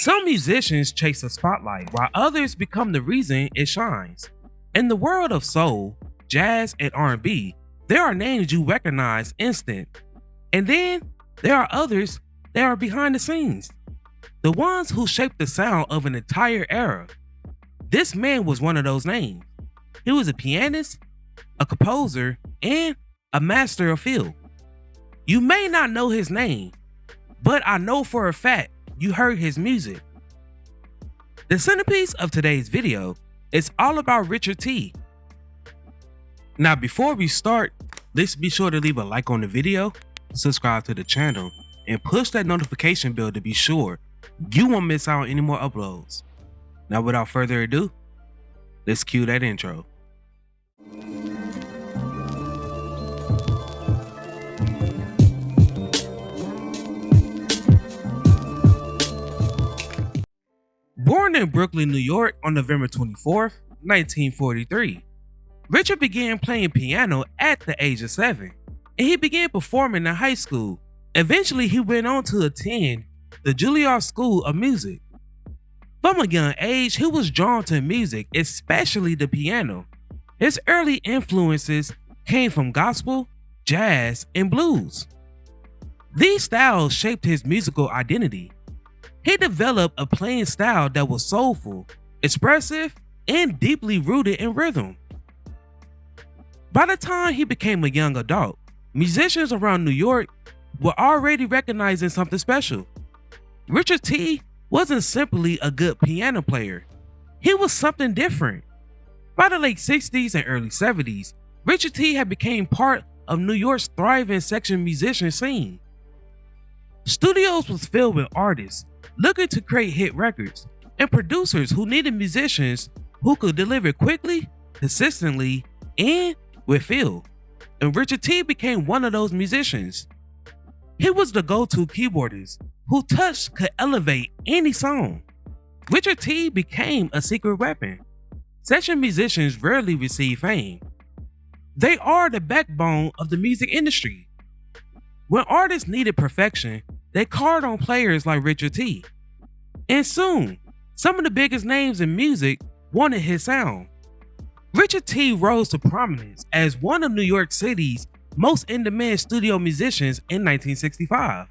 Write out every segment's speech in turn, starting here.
Some musicians chase the spotlight while others become the reason it shines. In the world of soul, jazz, and R&B, there are names you recognize instant. And then there are others that are behind the scenes. The ones who shaped the sound of an entire era. This man was one of those names. He was a pianist, a composer, and a master of feel. You may not know his name, but I know for a fact you heard his music. The centerpiece of today's video is all about Richard T. Now before we start, let's be sure to leave a like on the video, subscribe to the channel, and push that notification bell to be sure you won't miss out on any more uploads. Now without further ado, let's cue that intro. Born in Brooklyn, New York on November 24th, 1943, Richard began playing piano at the age of 7, and he began performing in high school. Eventually, he went on to attend the Juilliard School of Music. From a young age, he was drawn to music, especially the piano. His early influences came from gospel, jazz, and blues. These styles shaped his musical identity. He developed a playing style that was soulful, expressive, and deeply rooted in rhythm. By the time he became a young adult, musicians around New York were already recognizing something special. Richard T wasn't simply a good piano player, he was something different. By the late 60s and early 70s, Richard T had become part of New York's thriving section musician scene. Studios was filled with artists looking to create hit records and producers who needed musicians who could deliver quickly, consistently, and with feel. And Richard T became one of those musicians. He was the go-to keyboardist whose touch could elevate any song. Richard T became a secret weapon. Session musicians rarely receive fame. They are the backbone of the music industry. When artists needed perfection, they called on players like Richard T. And soon, some of the biggest names in music wanted his sound. Richard T rose to prominence as one of New York City's most in-demand studio musicians in 1965.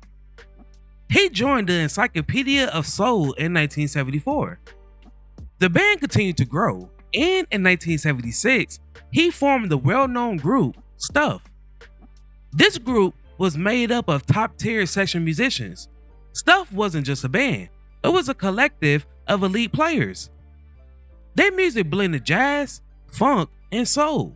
He joined the Encyclopedia of Soul in 1974. The band continued to grow, and in 1976, he formed the well-known group Stuff. This group was made up of top-tier section musicians. Stuff wasn't just a band, it was a collective of elite players. Their music blended jazz, funk, and soul.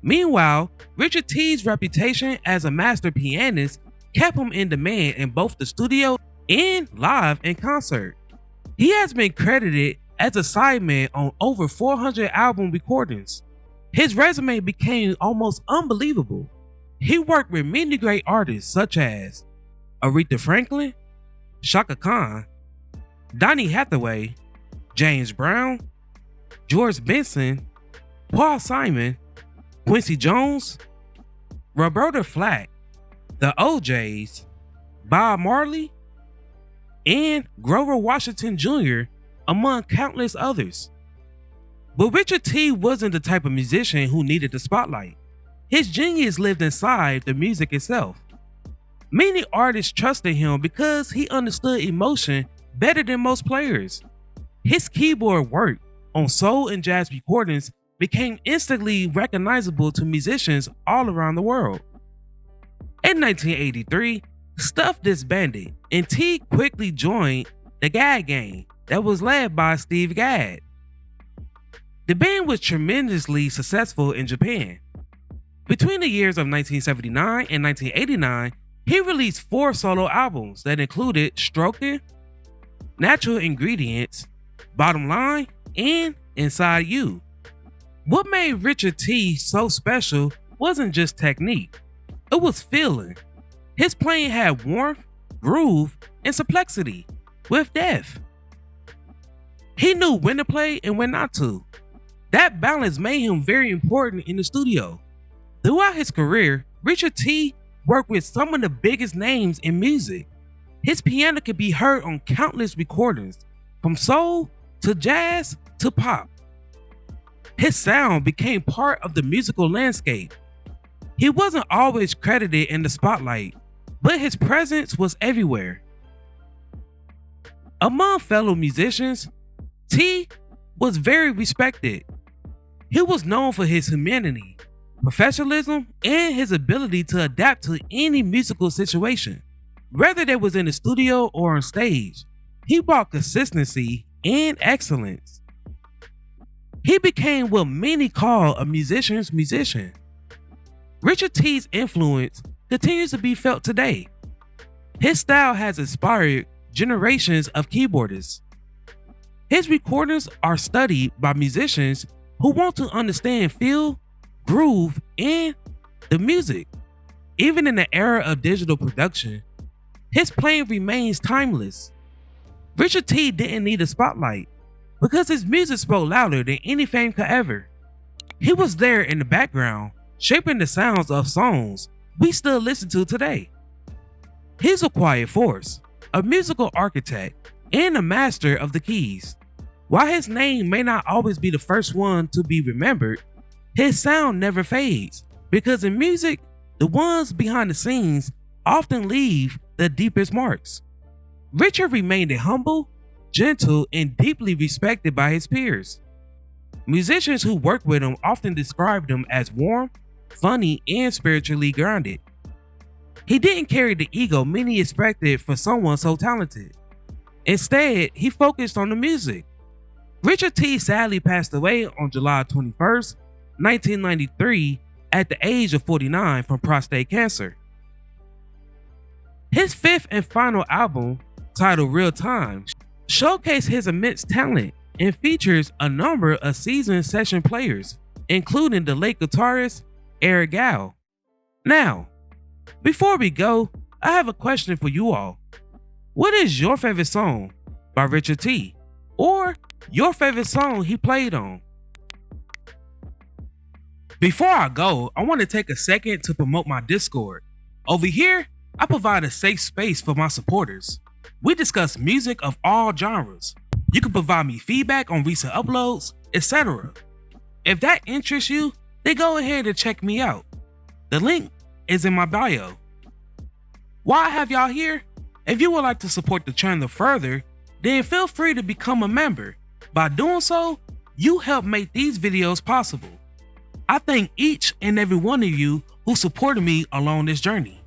Meanwhile, Richard T's reputation as a master pianist kept him in demand in both the studio and live in concert. He has been credited as a sideman on over 400 album recordings. His resume became almost unbelievable. He worked with many great artists such as Aretha Franklin, Chaka Khan, Donny Hathaway, James Brown, George Benson, Paul Simon, Quincy Jones, Roberta Flack, the OJs, Bob Marley, and Grover Washington Jr., among countless others. But Richard T wasn't the type of musician who needed the spotlight. His genius lived inside the music itself. Many artists trusted him because he understood emotion better than most players. His keyboard work on soul and jazz recordings became instantly recognizable to musicians all around the world. In 1983, Stuff disbanded and T quickly joined the Gadd Gang that was led by Steve Gadd. The band was tremendously successful in Japan. Between the years of 1979 and 1989, he released 4 solo albums that included Stroking, Natural Ingredients, Bottom Line, and Inside You. What made Richard T so special wasn't just technique, it was feeling. His playing had warmth, groove, and complexity, with depth. He knew when to play and when not to. That balance made him very important in the studio. Throughout his career, Richard T worked with some of the biggest names in music. His piano could be heard on countless recordings, from soul to jazz to pop. His sound became part of the musical landscape. He wasn't always credited in the spotlight, but his presence was everywhere. Among fellow musicians, T was very respected. He was known for his humanity, professionalism, and his ability to adapt to any musical situation. Whether that was in the studio or on stage, he brought consistency and excellence. He became what many call a musician's musician. Richard T's influence continues to be felt today. His style has inspired generations of keyboardists. His recordings are studied by musicians who want to understand feel, groove, and the music. Even in the era of digital production, his playing remains timeless. Richard T didn't need a spotlight because his music spoke louder than any fame could ever. He was there in the background, shaping the sounds of songs we still listen to today. He's a quiet force, a musical architect, and a master of the keys. While his name may not always be the first one to be remembered, his sound never fades, because in music, the ones behind the scenes often leave the deepest marks. Richard remained humble, gentle, and deeply respected by his peers. Musicians who worked with him often described him as warm, funny, and spiritually grounded. He didn't carry the ego many expected for someone so talented. Instead, he focused on the music. Richard T sadly passed away on July 21st, 1993 at the age of 49 from prostate cancer. His fifth and final album, titled Real Time, showcased his immense talent and features a number of seasoned session players, including the late guitarist Eric Gow. Now, before we go, I have a question for you all. What is your favorite song by Richard T? Or your favorite song he played on? Before I go, I want to take a second to promote my Discord. Over here, I provide a safe space for my supporters. We discuss music of all genres. You can provide me feedback on recent uploads, etc. If that interests you, then go ahead and check me out. The link is in my bio. While I have y'all here, if you would like to support the channel further, then feel free to become a member. By doing so, you help make these videos possible. I thank each and every one of you who supported me along this journey.